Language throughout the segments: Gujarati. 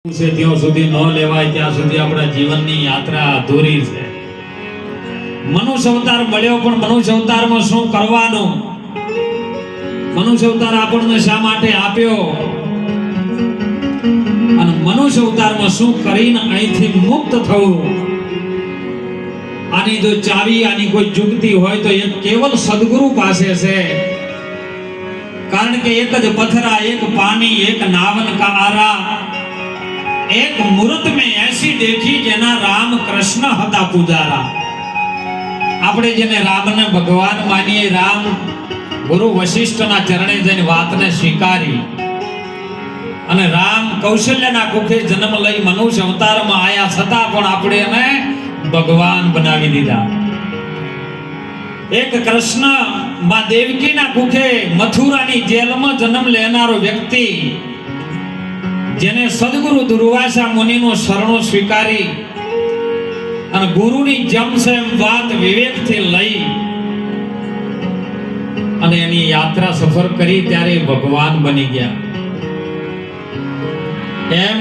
છે ત્યાં સુધી ન લેવાય ત્યાં સુધી આપણા જીવનની યાત્રા અધૂરી છે. મનુષ્ય અવતાર મળ્યો પણ મનુષ્ય અવતારમાં શું કરવાનું, મનુષ્ય અવતાર આપણને શા માટે આપ્યો અને મનુષ્ય અવતારમાં શું કરીને અહીંથી મુક્ત થવું, આની જો ચાવી આની કોઈ જુગતી હોય તો એક કેવલ સદગુરુ પાસે છે. કારણ કે એક જ પથરા એક પાણી એક નાવન કા આરા एक मुहूर्त में ऐसी देखी जेना राम कृष्ण हता पुजारा. આપણે જેને રામને ભગવાન માનીએ, રામ ગુરુ વશિષ્ઠના ચરણે જઈને વાતને સ્વીકારી અને રામ કૌશલ્યના કુખે જન્મ લઈ મનુષ્ય અવતારમાં આયા છતાં પણ આપણે એને ભગવાન બનાવી દીધા. એક કૃષ્ણ માં દેવકીના કુખે મથુરાની જેલમાં જન્મ લેનારો વ્યક્તિ જેને સદગુરુ દુર્વાસા મુનિનો શરણો સ્વીકારી અને ગુરુની જમસે વાત વિવેકથી લઈ અને એની યાત્રા સફર કરી ત્યારે ભગવાન બની ગયા. એમ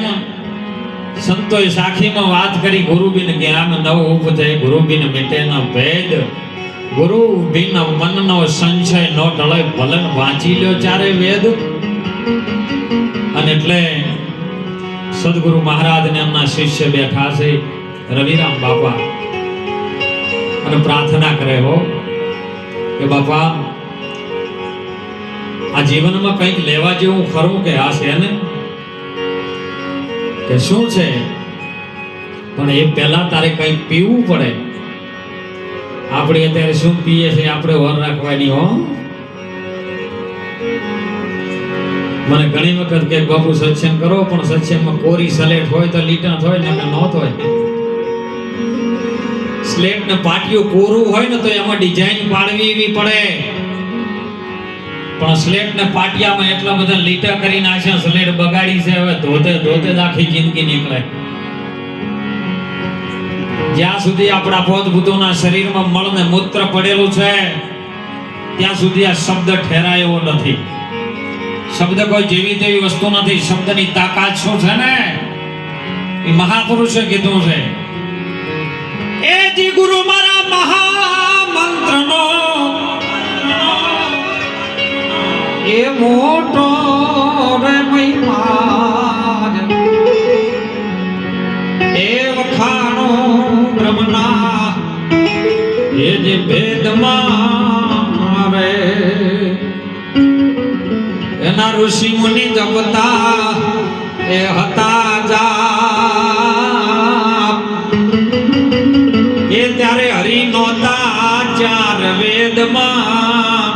સંતોએ સાખીમાં વાત કરી, ગુરુ બિન જ્ઞાન ન ઉપજે, ગુરુ બિન મિટે ન ભેદ, ગુરુ બિન મનનો સંશય ન ટળે, ભલન વાંચી લ્યો ચારે વેદ. અને એટલે સદગુરુ મહારાજ ને એમના શિષ્ય બેઠા છે રવિરામ બાપા અને પ્રાર્થના કરે હો કે બાપા આ જીવનમાં કંઈક લેવા જેવું ખરું કે આ છે ને કે શું છે, પણ એ પહેલા તારે કંઈક પીવું પડે. આપણે અત્યારે શું પીએ છીએ આપણે વર રાખવાની હો. મને ઘણી વખત કે બાપુ સત્સંગ કરો પણ સત્સંગમાં કોરી સ્લેટ હોય તો લીટા થાય ને ન થાય. સ્લેટ ને પાટિયું કોરું હોય ને તો એમાં ડિઝાઇન પાડવી એવી પડે, પણ સ્લેટ ને પાટિયામાં એટલા બધા લીટા કરી નાખ્યા, સ્લેટ બગાડી છે. હવે ધોતે ધોતે જ આખી જિંદગી નીકળે. જ્યાં સુધી આપણા પોતભૂતોના શરીરમાં મળ ને મૂત્ર પડેલું છે ત્યાં સુધી આ શબ્દ ઠેરાય એવો નથી. શબ્દ કોઈ જેવી તેવી વસ્તુ નથી. શબ્દની તાકાત શું છે ને એ મહાપુરુષે કીધું છે. એ જી ગુરુ મારા મહામંત્રનો એ મોટો રે મહિમા, એ વખાણો બ્રહ્મના એ જે વેદમાં રે એના ઋષિ મુનિ જપતા એ હતા જાપ, એ ત્યારે હરિ નોતા ચાર વેદમાં